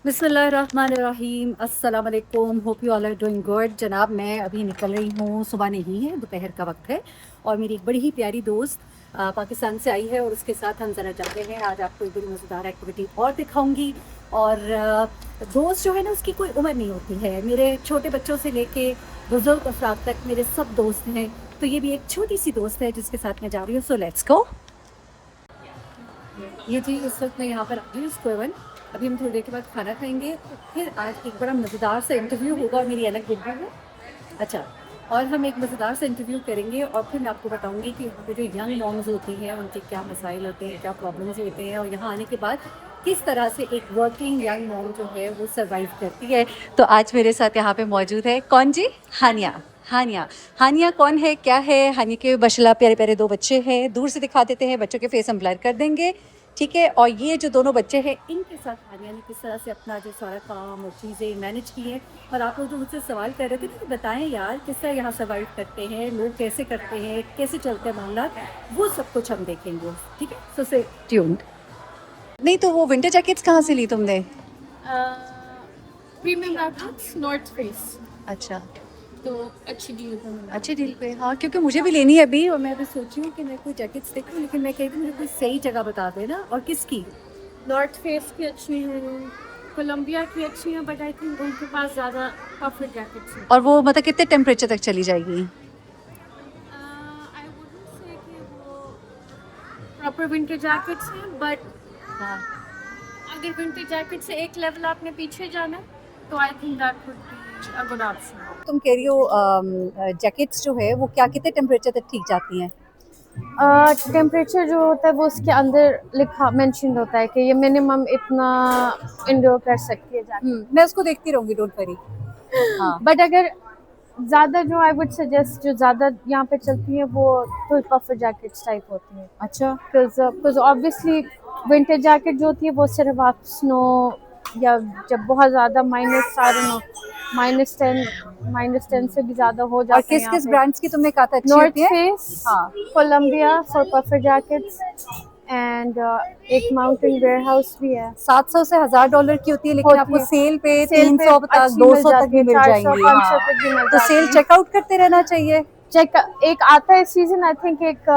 बिस्मिल्लाहिर्रहमानिर्रहीम अस्सलाम वालेकुम। Hope you all are doing good. जनाब, मैं अभी निकल रही हूँ, सुबह नहीं है, दोपहर का वक्त है। और मेरी एक बड़ी ही प्यारी दोस्त पाकिस्तान से आई है और उसके साथ हम ज़रा जाते हैं। आज आपको एक बड़ी मज़ेदार एक्टिविटी और दिखाऊंगी। और दोस्त जो है ना, उसकी कोई उम्र नहीं होती है। मेरे छोटे बच्चों से लेके बुजुर्ग अफराद तक मेरे सब दोस्त हैं। तो ये भी एक छोटी सी दोस्त है जिसके साथ मैं जा रही हूँ। So let's go. ये जी इस वक्त मैं यहाँ पर आ गई हूँ स्क्वेयर। अभी हम थोड़ी देर के बाद खाना खाएंगे। फिर आज एक बड़ा मज़ेदार सा इंटरव्यू होगा और मेरी अलग वीडियो है। अच्छा, और हम एक मज़ेदार सा इंटरव्यू करेंगे और फिर मैं आपको बताऊंगी कि यहाँ पे जो यंग मॉम्स होती हैं उनके क्या मसाइल होते हैं, क्या प्रॉब्लम्स होते हैं, और यहाँ आने के बाद किस तरह से एक वर्किंग यंग मॉम जो है वो सर्वाइव करती है। तो आज मेरे साथ यहाँ पे मौजूद है कौन जी? हानिया। हानिया। हानिया कौन है, क्या है? हानिया के माशाल्लाह प्यारे प्यारे दो बच्चे हैं। दूर से दिखा देते हैं, बच्चों के फेस हम ब्लर कर देंगे, ठीक है। और ये जो दोनों बच्चे हैं, इनके साथ हानिया ने किस तरह से अपना जो सारा काम और चीज़ें मैनेज की है। और आप लोग जो मुझसे सवाल कर रहे थे कि बताएं यार किस तरह यहाँ सर्वाइव करते हैं लोग, कैसे करते हैं, कैसे चलते हैं मामला, वो सब कुछ हम देखेंगे, ठीक है। सो से ट्यून्ड। नहीं तो वो विंटर जैकेट्स कहाँ से ली तुमने? प्रीमियम रैकेट्स नॉर्थ फेस, अच्छा, तो अच्छी डील पे मिला। अच्छी डील पे। हाँ, क्योंकि मुझे भी लेनी है अभी, और मैं अभी सोच रही हूँ कि मैं कोई जैकेट्स देखूँ, लेकिन मैं कह रही थी मुझे कोई सही जगह बता देना। और किसकी? नॉर्थ फेस की अच्छी हैं, कोलंबिया की अच्छी हैं, बट आई थिंक उनके पास ज़्यादा परफेक्ट जैकेट्स हैं। और वो मतलब कितने टेम्परेचर तक चली जाएगी? आई वुडंट से कि वो प्रॉपर विंटर जैकेट्स हैं, बट हाँ। अगर विंटर जैकेट से एक लेवल आपने पीछे जाना है तो I think that would be a good option. तुम कह रही हो जैकेट्स जो है वो क्या कितने टेम्परेचर तक ठीक जाती हैं? टेम्परेचर जो होता है वो उसके अंदर लिखा मेंशन होता है कि ये मिनिमम इतना इंडोर कर सकती है जैकेट। मैं उसको देखती रहूंगी, डोंट वरी। हाँ। बट अगर ज़्यादा जो आई वुड सजेस्ट जो ज़्यादा यहाँ पे चलती है वो थोड़ी पफर जैकेट्स टाइप होती है, अच्छा। बिकॉज ऑब्वियसली विंटर जैकेट जो होती है वो सिर्फ आप स्नो या जब बहुत ज़्यादा -10 -10 से भी ज़्यादा हो और जाता है किस यहाँ किस पे। ब्रांड्स की तुमने कहा था अच्छी नॉर्थ होती है? फेस, हाँ। Columbia for puffer jackets, and एक माउंटेन वेयरहाउस भी है। $700 से $1000 की होती है, लेकिन होती आपको है, सेल पे सेल पे 300 तक, अच्छी मिल 200 तक जाती भी है, मिल 400 जाएंगी। 500 हाँ, तक भी मिल तो सेल जाती है। चेकआउट करते रहना चाहिए। चेक एक आता है सीजन, आई थिंक एक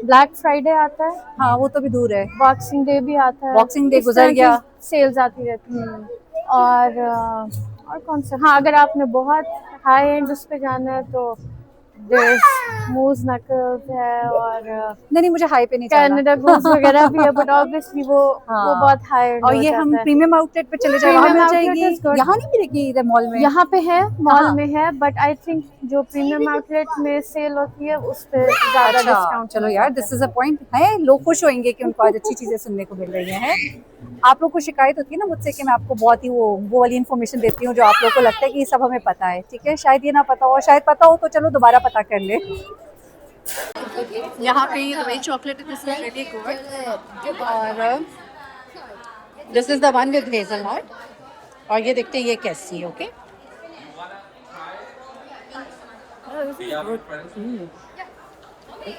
ब्लैक फ्राइडे आता है, हाँ, वो तो भी दूर है। बॉक्सिंग डे भी आता है, बॉक्सिंग डे इस गुजर तरह की गया। सेल्स आती रहती हैं। और कौन सा, हाँ अगर आपने बहुत हाई एंड उस पे जाना है तो मूज नकल्स है, और नहीं नहीं, मुझे हाई पे नहीं जाना। कनाडा गूज वगैरह भी है, बट ऑब्वियसली वो हाँ। बहुत हाई एंड और हो ये हम जाता है। प्रीमियम आउटलेट पे चले जाए, वहां प्रीमियम मिल आउटलेट जाएगी? इज गुड, यहाँ नहीं मिलेगी इधर मॉल में? यहाँ पे है, मॉल कहाँ? में है, बट आई थिंक जो प्रीमियम आउटलेट में सेल होती है उस पे ज़्यादा अच्छा, डिस्काउंट चलो मिल यार, जाता दिस इज अ पॉइंट है। लोग खुश होंगे कि उनको आज अच्छी चीजें सुनने को मिल रही हैं। आप लोग को शिकायत होती है ना मुझसे कि मैं आपको बहुत ही वो वाली इन्फॉर्मेशन देती हूँ जो आप लोग को लगता है कि ये सब हमें पता है, ठीक है। शायद ये ना पता हो, शायद पता हो तो चलो दोबारा पता कर ले। यहाँ पे ये Dubai chocolate this is really good, और this is the one with hazelnut. और ये देखते हैं ये कैसी है। Okay,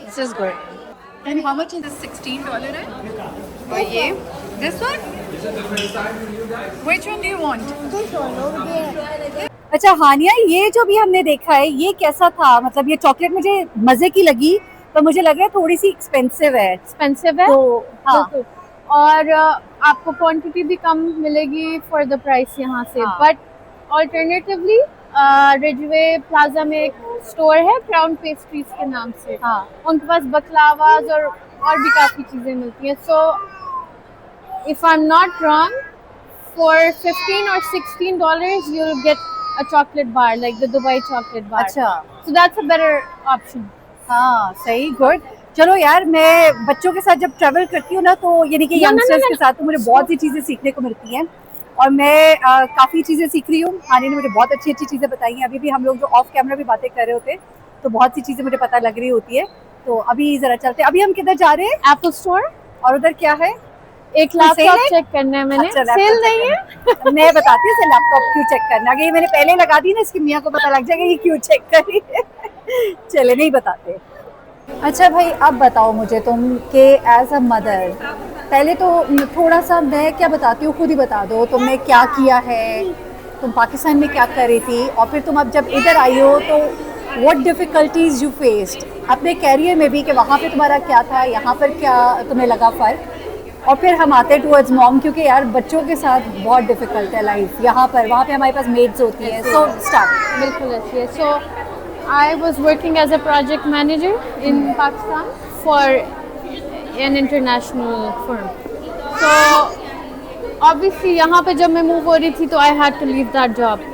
this is good. And how much is this? $16 है। और ये this one, which one do you want? अच्छा हानिया, ये जो भी हमने देखा है ये कैसा था? मतलब ये चॉकलेट मुझे मजे की लगी, पर मुझे लग रहा है थोड़ी सी एक्सपेंसिव है। एक्सपेंसिव है, तो हाँ। बिल्कुल। और आपको क्वांटिटी भी कम मिलेगी फॉर द प्राइस यहाँ से, हाँ। बट ऑल्टरनेटिवली रिजवे प्लाजा में एक स्टोर है क्राउन पेस्ट्रीज के नाम से, हाँ। उनके पास बकलावाज और भी काफ़ी चीज़ें मिलती हैं। So if I am not wrong, for $15 or $16 you'll get a chocolate bar like the Dubai chocolate bar. अच्छा। So that's a better option. हाँ, सही, गुड। चलो यार, मैं बच्चों के साथ जब ट्रैवल करती हूँ ना, तो यानी कि यंगस्टर्स के साथ, तो मुझे बहुत सी चीज़ें सीखने को मिलती हैं। और मैं काफ़ी चीज़ें सीख रही हूँ। हानि ने मुझे बहुत अच्छी अच्छी चीज़ें बताई हैं। अभी भी हम लोग जो ऑफ कैमरा भी बातें कर रहे होते, तो बहुत सी चीज़ें मुझे पता लग रही होती है। तो अभी ज़रा चलते, अभी हम किधर जा रहे हैं? Apple store. और उधर क्या है? एक लैपटॉप चेक करना है मैंने। अच्छा, सेल नहीं है। मैं बताती हूँ लैपटॉप क्यों चेक करना। अगर ये मैंने पहले लगा दी ना, इसकी मियाँ को पता लग जाएगा ये क्यों चेक करी। चले, नहीं बताते। अच्छा भाई, अब बताओ मुझे तुम कि एज अ मदर, पहले तो थोड़ा सा मैं क्या बताती हूँ खुद ही बता दो, तुमने क्या किया है, तुम पाकिस्तान में क्या कर रही थी, और फिर तुम अब जब इधर आई हो तो व्हाट डिफ़िकल्टीज यू फेस्ड अपने कैरियर में भी, कि वहाँ पे तुम्हारा क्या था, यहाँ पर क्या तुम्हें लगा फ़र्क, और फिर हम आते हैं टूवर्ड्स मॉम, क्योंकि यार बच्चों के साथ बहुत डिफ़िकल्ट है लाइफ यहाँ पर, वहाँ पे हमारे पास मेड्स होती हैं, सो स्टार्ट। बिल्कुल ऐसी है. So I was working as a project manager in Pakistan for an international firm. So obviously यहाँ पे जब मैं मूव हो रही थी तो I had to leave that job.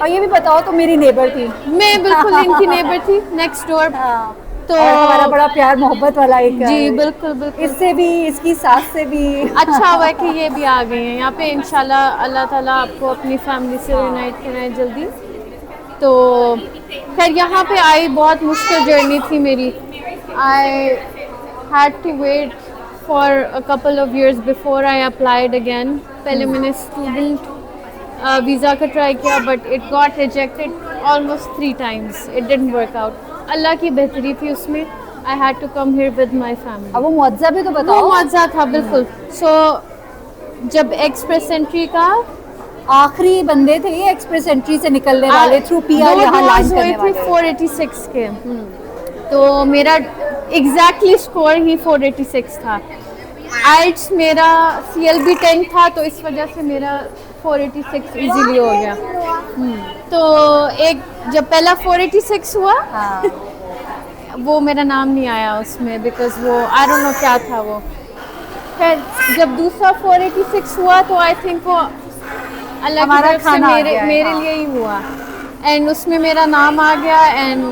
और ये भी बताओ, तो मेरी नेबर थी। मैं बिल्कुल इनकी नेबर थी नेक्स्ट डोर. हाँ, तो और हमारा बड़ा प्यार मोहब्बत वाला एक जी बिल्कुल बिल्कुल. इससे भी, इसकी सास से भी। अच्छा हुआ कि ये भी आ गई हैं यहाँ पे. इंशाल्लाह अल्लाह ताला आपको अपनी फैमिली से यूनाइट कराए जल्दी. तो खैर यहाँ पे आई, बहुत मुश्किल जर्नी थी मेरी. I had to wait for a couple of years before I applied again. पहले मैंने स्टूडेंट वीज़ा का ट्राई किया but it got rejected almost 3 times. It didn't work out. अल्लाह की बेहतरी थी उसमें. I had to come here with my family. अब वो मुआवजा भी तो वो बताओ। मज़ा था बिल्कुल. सो जब एक्सप्रेस एंट्री का आखिरी बंदे थे ये एक्सप्रेस एंट्री से निकलने वाले, थ्रू पीआर यहाँ लैंड करने वाले। 486 के. तो मेरा एग्जैक्टली स्कोर ही 486 था. आइट्स मेरा CLB 10 था तो इस वजह से मेरा 486 इजीली हो गया. तो एक जब पहला 486 हुआ हाँ, वो मेरा नाम नहीं आया उसमें बिकॉज वो आई डोंट नो क्या था वो. फिर जब दूसरा 486 हुआ तो आई थिंक वो अल्लाह की हमारा तरफ से खाना आ मेरे गया है, मेरे हाँ। लिए ही हुआ. एंड उसमें मेरा नाम आ गया एंड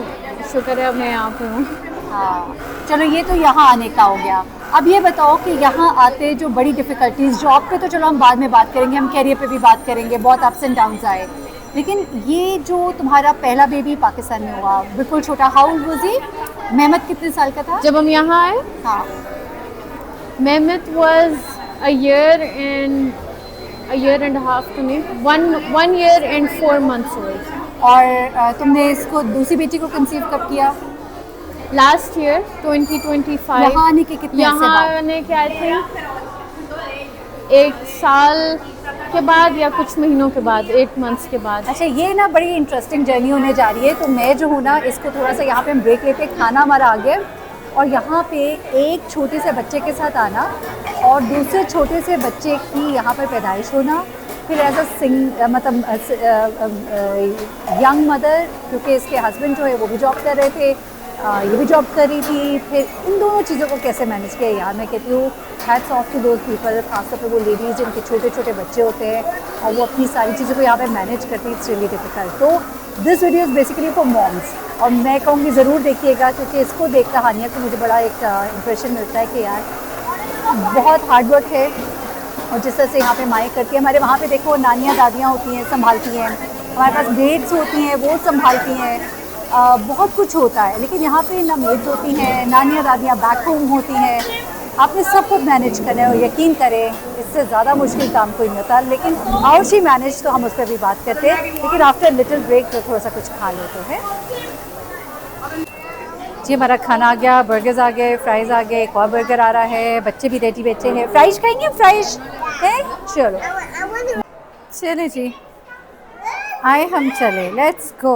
शुक्र है अब मैं यहाँ पे हूँ. हाँ, चलो ये तो यहाँ आने का हो गया। अब ये बताओ कि यहाँ आते जो बड़ी डिफ़िकल्टीज, जॉब पे तो चलो हम बाद में बात करेंगे, हम कैरियर पे भी बात करेंगे, बहुत अप्स एंड डाउन्स आए, लेकिन ये जो तुम्हारा पहला बेबी पाकिस्तान में हुआ, बिल्कुल छोटा, how old was he? Mehmed कितने साल का था? जब हम यहाँ आए हाँ, मेहमत was a year and a half to me. One year and 4 months old. और तुमने इसको दूसरी बेटी को कंसीव कब किया? Last year 2025. यहाँ आने के कितने अरसे यहाँ बाद? आने के आई थिंक 1 साल के बाद या कुछ महीनों के बाद, 8 months के बाद. अच्छा, ये ना बड़ी इंटरेस्टिंग जर्नी होने जा रही है, तो मैं जो हूँ ना इसको थोड़ा सा यहाँ पे हम ब्रेक लेते, खाना हमारा आ गया, और यहाँ पे एक छोटे से बच्चे के साथ आना और दूसरे छोटे से बच्चे की यहाँ पर पैदाइश होना, फिर एज अ मतलब यंग मदर, क्योंकि इसके हस्बैंड जो है वो भी जॉब कर रहे थे, ये भी जॉब कर रही थी, फिर इन दोनों चीज़ों को कैसे मैनेज किया यार, मैं कहती हूँ hats off to those people, खासतौर पर वो लेडीज़ जिनके छोटे छोटे बच्चे होते हैं और वो अपनी सारी चीज़ों को यहाँ पे मैनेज करती है. It's really difficult. तो this video is basically for moms, और मैं कहूँगी ज़रूर देखिएगा, क्योंकि इसको देख कहानियाँ तो मुझे बड़ा एक इम्प्रेशन मिलता है कि यार बहुत हार्ड वर्क है, और जिस तरह से यहाँ पे माएँ करती हैं, हमारे वहाँ पे देखो नानियाँ दादियाँ होती हैं, संभालती हैं, हमारे पास मेड्स होती हैं, वो संभालती हैं, बहुत कुछ होता है, लेकिन यहाँ पे ना मेड्स होती हैं, नानियाँ दादियाँ बैक होम होती हैं, आपने सब कुछ मैनेज करना है, और यकीन करें इससे ज़्यादा मुश्किल काम कोई नहीं होता. लेकिन हाउ शी मैनेज, तो हम उस पर भी बात करते हैं, लेकिन आफ्टर लिटिल ब्रेक तो थोड़ा सा कुछ खा लेते हैं. जी, हमारा खाना आ गया, बर्गर्स आ गए, फ्राइज़ आ गए, एक और बर्गर आ रहा है, बच्चे भी रेडी बैठे हैं. फ्राइज खाएंगे? फ्राइज है, चलो चले जी, आए हम चले, let's go,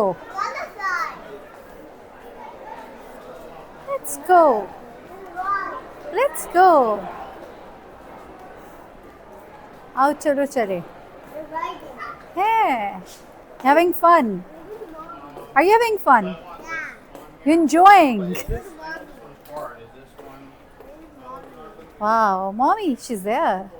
let's go, let's go, आओ चलो चले. है having fun, are you having fun, you enjoying? Wow, mommy, she's there.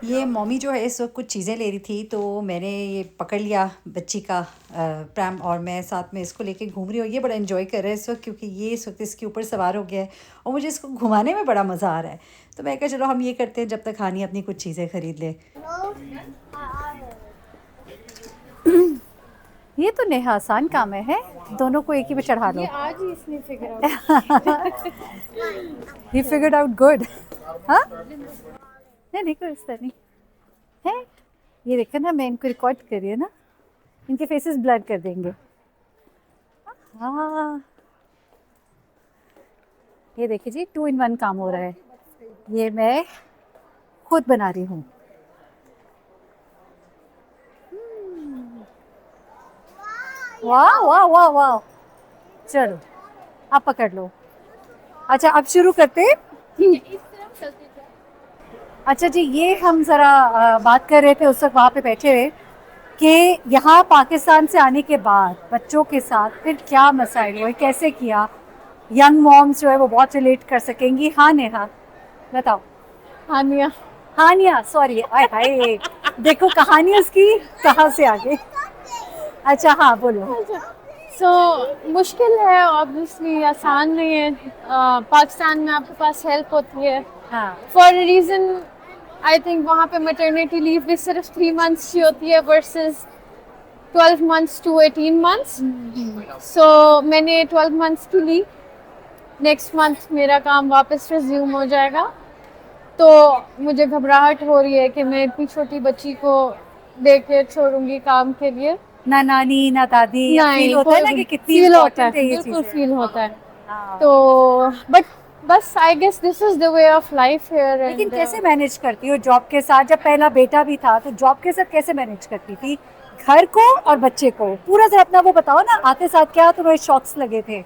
ये मम्मी जो है इस वक्त कुछ चीज़ें ले रही थी, तो मैंने ये पकड़ लिया बच्ची का प्रैम, और मैं साथ में इसको लेके घूम रही हूँ. ये बड़ा एंजॉय कर रहा है इस वक्त, क्योंकि ये इस वक्त इसके ऊपर सवार हो गया है और मुझे इसको घुमाने में बड़ा मज़ा आ रहा है. तो मैं कहा चलो हम ये करते हैं जब तक हानी अपनी कुछ चीज़ें ख़रीद ले. ये तो नेहा आसान काम है, दोनों को एक ही पे चढ़ा लो. आज ही इसने figure out. He figured out good. हाँ? नहीं देखो इस तरह नहीं है. ये देखो ना, मैं इनको रिकॉर्ड कर रही हूँ ना, इनके फेसेस ब्लर कर देंगे. हाँ, ये देखिए जी 2 in 1 काम हो रहा है। ये मैं खुद बना रही हूँ। वाह वाह वाह वाह, चलो आप पकड़ लो। अच्छा अब शुरू करते हैं। अच्छा जी, ये हम ज़रा बात कर रहे थे उस वक्त वहाँ पे बैठे हुए कि यहाँ पाकिस्तान से आने के बाद बच्चों के साथ फिर क्या मसाइल हुए, कैसे किया। यंग मॉम्स जो है वो बहुत रिलेट कर सकेंगी। हाँ नेहा बताओ। हानिया, हानिया, सॉरी, आय हाय, देखो कहानी उसकी कहाँ से आ गई। अच्छा हाँ बोलो। मुश्किल है ऑब्वियसली, आसान नहीं है। पाकिस्तान में आपके पास हेल्प होती है हाँ फॉर रीज़न। आई थिंक वहाँ पे मैटरनिटी लीव भी सिर्फ 3 मंथ्स की होती है वर्सेस 12 मंथ्स टू 18 मंथ्स। सो मैंने 12 मंथ्स की ली। नेक्स्ट मंथ मेरा काम वापस रिज्यूम हो जाएगा। तो मुझे घबराहट हो रही है कि मैं इतनी छोटी बच्ची को देके छोड़ूंगी काम के लिए। ना नानी ना दादी, फील होता है ना कि कितनी फील होता है, इम्पोर्टेंट है ये बिल्कुल चीज़ें। फील होता है। हाँ। तो बट बस I guess this is the way of life here. लेकिन कैसे मैनेज करती हो जॉब के साथ? जब पहला बेटा भी था तो जॉब के साथ कैसे मैनेज करती थी, घर को और बच्चे को? पूरा जरा अपना वो बताओ ना, आते साथ क्या तुम्हें शॉक्स लगे थे?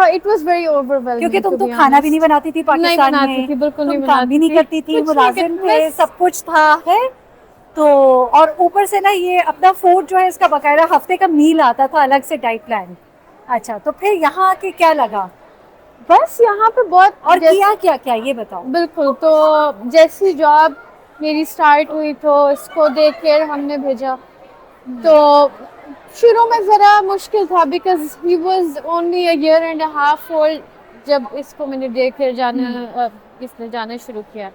इट वाज वेरी ओवरवेलमिंग क्योंकि तुम तो खाना भी नहीं बनाती थी पाकिस्तान बनाती में, थी, बिल्कुल तुम नहीं काम भी बनाती नहीं थी, करती थी, कुछ नहीं मुलाजिम करती, थे, बस सब कुछ था है। तो और ऊपर से ना ये अपना फूड जो है इसका बकायदा हफ्ते का मील आता था अलग से, डाइट प्लान। अच्छा तो फिर यहाँ आके क्या लगा बस यहाँ पे बहुत और किया क्या क्या ये बताओ। बिल्कुल। तो जैसी जॉब मेरी स्टार्ट हुई तो इसको देख कर हमने भेजा। तो शुरू में ज़रा मुश्किल था because he was only a year and a half old जब इसको मैंने डे केयर जाना इसने जाना शुरू किया।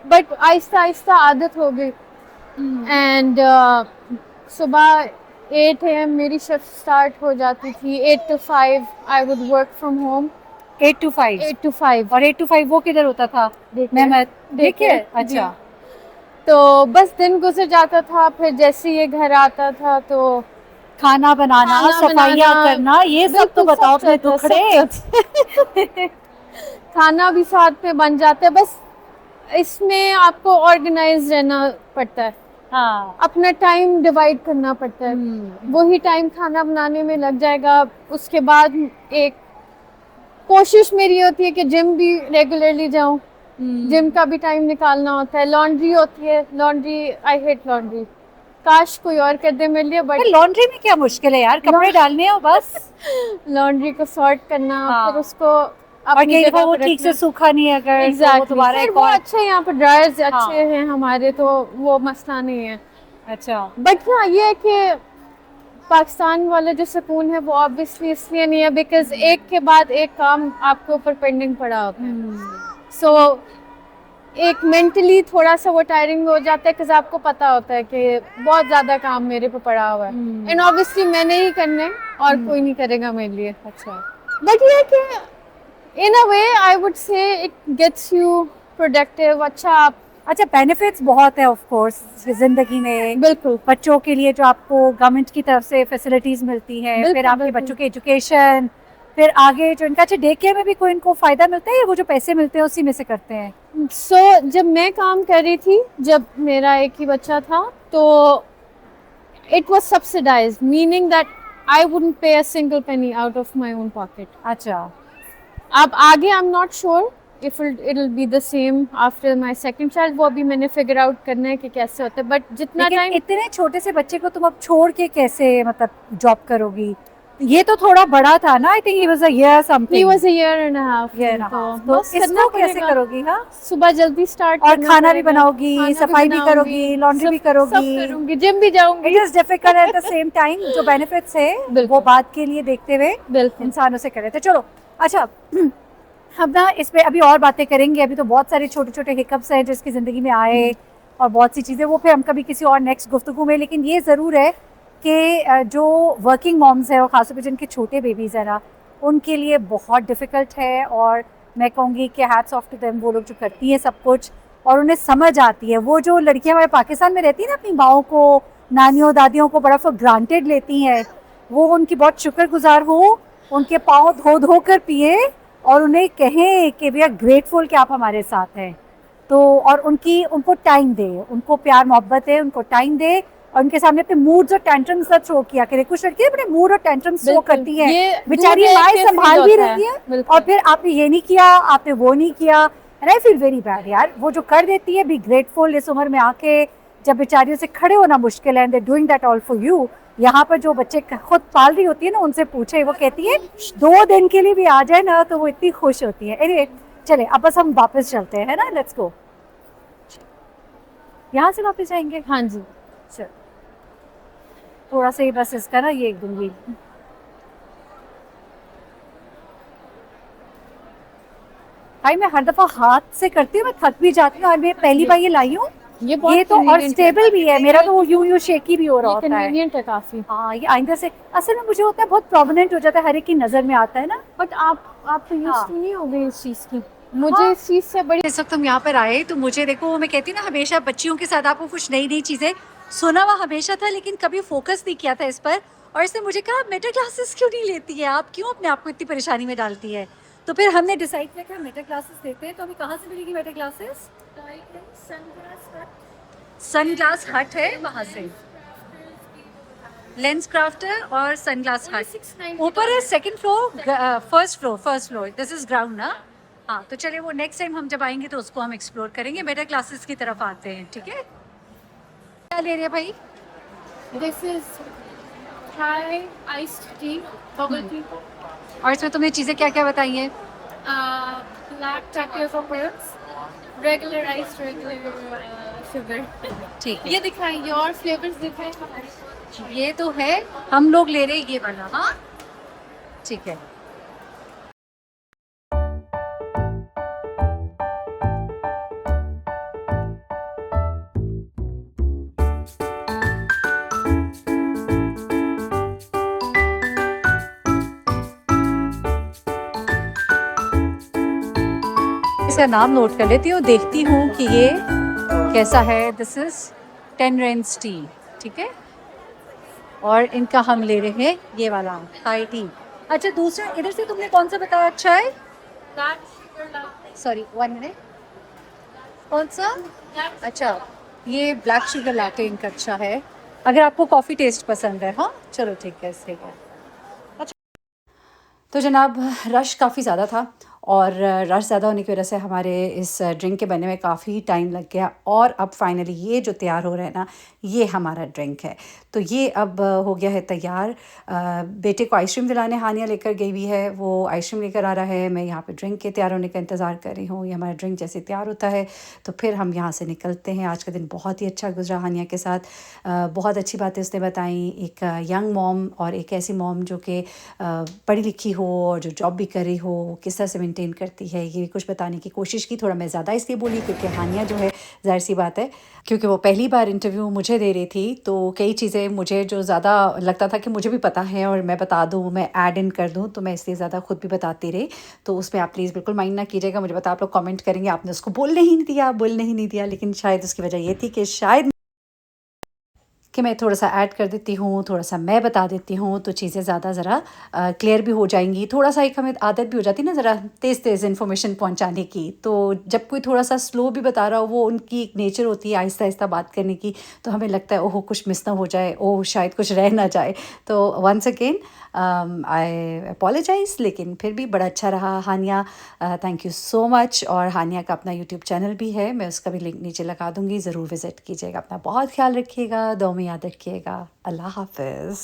बट आहिस्ता आहिस्ता आदत हो गई। एंड सुबह 8 AM मेरी शिफ्ट स्टार्ट हो जाती थी। 8 to 5 I would work from home. 8 to 5? 8 to 5 और 8 to 5 वो किधर होता था? मैं देखिए। अच्छा तो बस दिन गुजर जाता था। फिर जैसे ये घर आता था तो खाना बनाना, सफाइयाँ करना, ये सब तो बताओ अपने दुखड़े। खाना भी साथ में बन जाता है। बस इसमें आपको ऑर्गेनाइज रहना पड़ता है। हाँ अपना टाइम डिवाइड करना पड़ता है। वही टाइम खाना बनाने में लग जाएगा। उसके बाद एक कोशिश मेरी होती है कि जिम भी रेगुलरली जाऊं। जिम का भी टाइम निकालना होता है। लॉन्ड्री होती है, लॉन्ड्री आई हेट लॉन्ड्री। काश कोई और कर दे मेरे लिए, बट लॉन्ड्री में क्या मुश्किल है यार, कपड़े डालने हो बस। लॉन्ड्री को सॉर्ट करना, हाँ। फिर उसको और अपनी कई जगह दफा वो पे ठीक से रखना। सूखा नहीं है अगर Exactly. तो दोबारा फिर एक वो और। अच्छे यहाँ पे ड्रायर्स हाँ। अच्छे हैं हमारे, तो वो मसला नहीं है। अच्छा बट हाँ ये है कि पाकिस्तान वाला जो सुकून है वो ऑब्वियसली इसलिए नहीं है बिकॉज एक के बाद एक काम आपके ऊपर पेंडिंग पड़ा होता है। सो एक मेंटली थोड़ा सा वो टायरिंग हो जाता है बिकॉज आपको पता होता है कि बहुत ज़्यादा काम मेरे पे पड़ा हुआ है एंड ऑब्वियसली मैंने ही करने और कोई नहीं करेगा मेरे लिए। अच्छा बट ये कि in a way I would say it gets you productive. अच्छा आप अच्छा बेनिफिट्स बहुत है ऑफ कोर्स जिंदगी में। बिल्कुल बच्चों के लिए जो आपको गवर्नमेंट की तरफ से फैसिलिटीज मिलती हैं, फिर आपके बच्चों के एजुकेशन, फिर आगे जो इनका अच्छा डे केयर में भी कोई इनको फायदा मिलता है या वो जो पैसे मिलते हैं उसी में से करते हैं? सो जब मैं काम कर रही थी, जब मेरा एक ही बच्चा था, तो it was subsidised meaning that I wouldn't pay a single penny out of my own pocket. अच्छा अब आगे I am not sure if it be the same after my second child. वो अभी मैंने फिगर आउट करना है कि कैसे होता है। बट जितना टाइम इतने छोटे से बच्चे को तुम अब छोड़ के कैसे मतलब जॉब करोगी? ये तो थोड़ा बड़ा था ना, I think he was a year something. He was a year and a half. तो इसको कैसे करोगी? हाँ सुबह जल्दी स्टार्ट और खाना भी बनाओगी, सफाई भी करोगी, लॉन्ड्री भी करोगी, जिम भी जाऊंगी। It is difficult at the same time. जो बेनिफिट्स है वो बात के लिए देखते हुए इंसान उसे करे। तो चलो अच्छा हम ना इस पे अभी और बातें करेंगे। अभी तो बहुत सारे छोटे छोटे हिकअप्स हैं जिसकी ज़िंदगी में आए और बहुत सी चीज़ें, वो फिर हम कभी किसी और नेक्स्ट गुफ्तगू में। लेकिन ये ज़रूर है कि जो वर्किंग मॉम्स हैं और ख़ासतौर पर जिनके छोटे बेबीज़ हैं ना, उनके लिए बहुत डिफ़िकल्ट है। और मैं कहूँगी कि हैट्स ऑफ टू देम, वो लोग जो करती हैं सब कुछ और उन्हें समझ आती है। वो जो लड़कियाँ हमारे पाकिस्तान में रहती हैं ना, अपनी माओं को, नानियों दादियों को बड़ा फॉर ग्रांटेड लेती हैं, वो उनकी बहुत शुक्रगुजार हो, उनके पाँव धो धो कर पिए और उन्हें कहें कि वी आर ग्रेटफुल कि आप हमारे साथ हैं। तो और उनको टाइम दे, उनको प्यार मोहब्बत है, उनको टाइम दे और उनके सामने अपने मूड्स और टेंट्रम्स ना थ्रो किया करे। कुछ लड़कियां अपने मूड और टेंट्रम्स थ्रो बिल्कुल, करती हैं, ये बेचारी दूर रह माएँ के संभाल फील भी होता है, रही है बिल्कुल। और फिर आपने ये नहीं किया, आपने वो नहीं किया, and I feel very bad यार। वो जो कर देती है, बी ग्रेटफुल। इस उम्र में आके जब बेचारियों से खड़े होना मुश्किल है, and they doing that all for you. यहाँ पर जो बच्चे खुद पाल रही होती है ना, उनसे पूछे, वो कहती है 2 दिन के लिए भी आ जाए ना तो वो इतनी खुश होती है। एनीवे चले, अब बस हम वापस चलते हैं ना, लेट्स गो। यहाँ से वापस जाएंगे? हाँ जी। चल, थोड़ा सा ही बस इसका ना ये दूंगी। भाई मैं हर दफा हाथ से करती हूँ, मैं थक भी जाती हूँ और मैं पहली बार ये लाई हूँ। ये बहुत ये तो और convenient स्टेबल है। भी है, मेरा तो यूं शेकी भी हो रहा ये होता है। कन्वीनियंट है काफी। हाँ, ये आइंदा से असल में मुझे होता है बहुत प्रोमिनेंट हो जाता है, हर एक की नजर में आता है ना। बट आप तो यूज हाँ। टू नहीं हो गई इस चीज की। मुझे हाँ। इस चीज से बड़ी इस वक्त हम यहाँ पर आए तो मुझे देखो, मैं कहती हूँ ना हमेशा बच्चियों के साथ आपको कुछ नई नई चीजें, सुना हुआ हमेशा था लेकिन कभी फोकस नहीं किया था इस पर। और इसने मुझे कहा मेटा क्लासेस क्यों नहीं लेती है आप, क्यों अपने आप को इतनी परेशानी में डालती है। तो फिर हमने डिसाइड किया कि हम मेटा क्लासेस देते हैं। तो हमें कहाँ से मिलेगी मेटा क्लासेस? सनग्लास हट है, वहाँ से लेंस क्राफ्टर और सनग्लास हट ऊपर है, second floor, first floor, this is ground ना। हाँ तो चलिए, वो नेक्स्ट टाइम हम जब आएंगे तो उसको हम एक्सप्लोर करेंगे। मेटा क्लासेस की तरफ आते हैं, ठीक है। क्या ले रहे हैं भाई? This is Thai iced tea, bubble tea, और इसमें तुमने चीज़ें क्या क्या बताई हैं? black tapioca pearls, regular ice, regular sugar. ठीक है, ये दिखाएं, और फ्लेवर्स दिखाएं। ये तो है, हम लोग ले रहे हैं ये वाला। हाँ ठीक है। इसका नाम नोट कर लेती हूँ, देखती हूँ कि ये कैसा है। दिस इज 10 रेंस टी, ठीक है। और इनका हम ले रहे हैं ये वाला थाई टी। अच्छा, दूसरा इधर से तुमने कौन सा बताया अच्छा है? Black sugar latte. Sorry 1 minute, कौन सा? अच्छा, ये ब्लैक शुगर लाटे इनका अच्छा है, अगर आपको कॉफ़ी टेस्ट पसंद है। हाँ चलो ठीक है, इसलिए है। तो जनाब, रश काफ़ी ज़्यादा था और रश ज़्यादा होने की वजह से हमारे इस ड्रिंक के बनने में काफ़ी टाइम लग गया। और अब फाइनली ये जो तैयार हो रहा है ना, ये हमारा ड्रिंक है। तो ये अब हो गया है तैयार। बेटे को आइसक्रीम दिलाने हानिया लेकर गई हुई है, वो आइसक्रीम लेकर आ रहा है। मैं यहाँ पे ड्रिंक के तैयार होने का इंतज़ार कर रही हूँ। ये हमारा ड्रिंक जैसे तैयार होता है तो फिर हम यहाँ से निकलते हैं। आज का दिन बहुत ही अच्छा गुजरा हानिया के साथ। बहुत अच्छी बातें उसने बताई। एक यंग मॉम और एक ऐसी मॉम जो कि पढ़ी लिखी हो और जो जॉब भी कर रही हो, किस तरह से मेंटेन करती है, ये कुछ बताने की कोशिश की। थोड़ा मैं ज़्यादा इसलिए बोली क्योंकि हानिया जो है, ज़ाहिर सी बात है, क्योंकि वो पहली बार इंटरव्यू मुझे दे रही थी, तो कई चीज़ें मुझे जो ज़्यादा लगता था कि मुझे भी पता है और मैं बता दूँ, मैं ऐड इन कर दूँ, तो मैं इसलिए ज़्यादा खुद भी बताती रही। तो उसमें आप प्लीज़ बिल्कुल माइंड ना कीजिएगा। मुझे पता आप लोग कमेंट करेंगे आपने उसको बोलने ही नहीं दिया, लेकिन शायद उसकी वजह ये थी कि शायद कि मैं थोड़ा सा ऐड कर देती हूँ, थोड़ा सा मैं बता देती हूँ, तो चीज़ें ज़्यादा ज़रा क्लियर भी हो जाएंगी। थोड़ा सा एक हमें आदत भी हो जाती है ना ज़रा तेज़ इन्फॉर्मेशन पहुँचाने की। तो जब कोई थोड़ा सा स्लो भी बता रहा हो, वो उनकी एक नेचर होती है आहिस्ता बात करने की, तो हमें लगता है ओह कुछ मिस ना हो जाए, ओह शायद कुछ रह ना जाए। तो वंस अगेन आई अपोलोजाइज़, लेकिन फिर भी बड़ा अच्छा रहा। हानिया, थैंक यू सो मच। और हानिया का अपना यूट्यूब चैनल भी है, मैं उसका भी लिंक नीचे लगा दूँगी, ज़रूर विज़िट कीजिएगा। अपना बहुत ख्याल रखिएगा, दुआ में याद रखिएगा। अल्लाह हाफ़िज़।